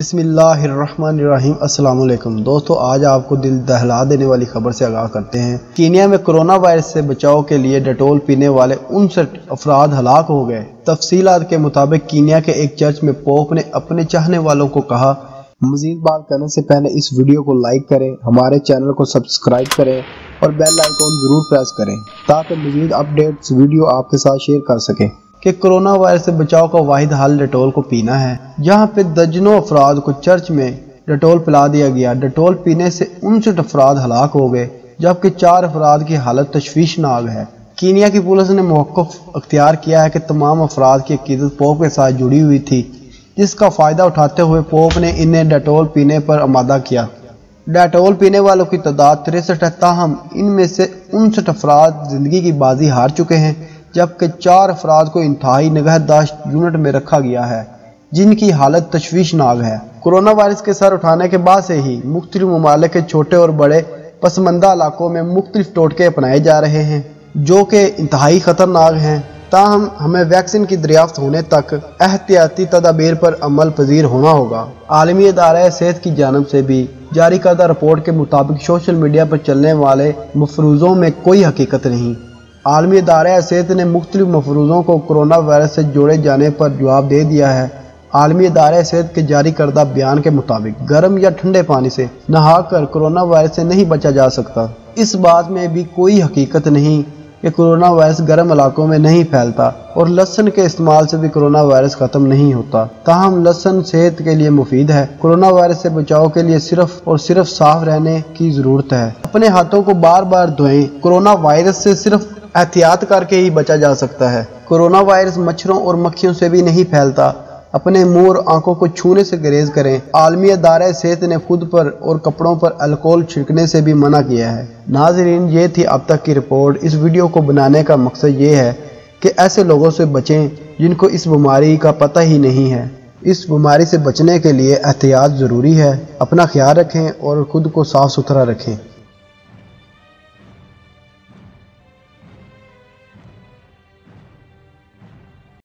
بسم اللہ الرحمن الرحیم۔ السلام علیکم دوستو، آج آپ کو دل دہلا دینے والی خبر سے آگاہ کرتے ہیں۔ کینیا میں کورونا وائرس سے بچاؤ کے لیے ڈیٹول پینے والے 59 افراد ہلاک ہو گئے۔ تفصیلات کے مطابق کینیا کے ایک چرچ میں پوپ نے اپنے چاہنے والوں کو کہا۔ مزید بات کرنے سے پہلے اس ویڈیو کو لائک کریں، ہمارے چینل کو سبسکرائب کریں اور بیل آئیکن ضرور پریس کریں تاکہ مزید اپڈیٹس ویڈیو آپ کے ساتھ شیئر کر سکیں کہ کورونا وائرس سے بچاؤ کا واحد حل ڈیٹول کو پینا ہے۔ جہاں پہ درجنوں افراد کو چرچ میں ڈیٹول پلا دیا گیا۔ ڈیٹول پینے سے 59 افراد ہلاک ہو گئے جبکہ 4 افراد کی حالت تشویشناک ہے۔ کینیا کی پولیس نے موقف اختیار کیا ہے کہ تمام افراد کی عقیدت پوپ کے ساتھ جڑی ہوئی تھی، جس کا فائدہ اٹھاتے ہوئے پوپ نے انہیں ڈیٹول پینے پر آمادہ کیا۔ ڈیٹول پینے والوں کی تعداد 63 ہے، تاہم ان میں سے 59 افراد زندگی کی بازی ہار چکے ہیں جبکہ 4 افراد کو انتہائی نگہداشت یونٹ میں رکھا گیا ہے جن کی حالت تشویشناک ہے۔ کورونا وائرس کے سر اٹھانے کے بعد سے ہی مختلف ممالک کے چھوٹے اور بڑے پسماندہ علاقوں میں مختلف ٹوٹکے اپنائے جا رہے ہیں جو کہ انتہائی خطرناک ہیں، تاہم ہمیں ویکسین کی دریافت ہونے تک احتیاطی تدابیر پر عمل پذیر ہونا ہوگا۔ عالمی ادارہ صحت کی جانب سے بھی جاری کردہ رپورٹ کے مطابق سوشل میڈیا پر چلنے والے مفروضوں میں کوئی حقیقت نہیں۔ عالمی ادارہ صحت نے مختلف مفروضوں کو کورونا وائرس سے جوڑے جانے پر جواب دے دیا ہے۔ عالمی ادارہ صحت کے جاری کردہ بیان کے مطابق گرم یا ٹھنڈے پانی سے نہا کر کورونا وائرس سے نہیں بچا جا سکتا۔ اس بات میں بھی کوئی حقیقت نہیں کہ کورونا وائرس گرم علاقوں میں نہیں پھیلتا اور لہسن کے استعمال سے بھی کورونا وائرس ختم نہیں ہوتا، تاہم لہسن صحت کے لیے مفید ہے۔ کورونا وائرس سے بچاؤ کے لیے صرف اور صرف صاف رہنے کی ضرورت ہے۔ اپنے ہاتھوں کو بار بار دھوئیں۔ کورونا وائرس سے صرف احتیاط کر کے ہی بچا جا سکتا ہے۔ کورونا وائرس مچھروں اور مکھیوں سے بھی نہیں پھیلتا۔ اپنے منہ اور آنکھوں کو چھونے سے گریز کریں۔ عالمی ادارہ صحت نے خود پر اور کپڑوں پر الکحل چھڑکنے سے بھی منع کیا ہے۔ ناظرین، یہ تھی اب تک کی رپورٹ۔ اس ویڈیو کو بنانے کا مقصد یہ ہے کہ ایسے لوگوں سے بچیں جن کو اس بیماری کا پتہ ہی نہیں ہے۔ اس بیماری سے بچنے کے لیے احتیاط ضروری ہے۔ اپنا خیال رکھیں اور خود کو صاف ستھرا رکھیں۔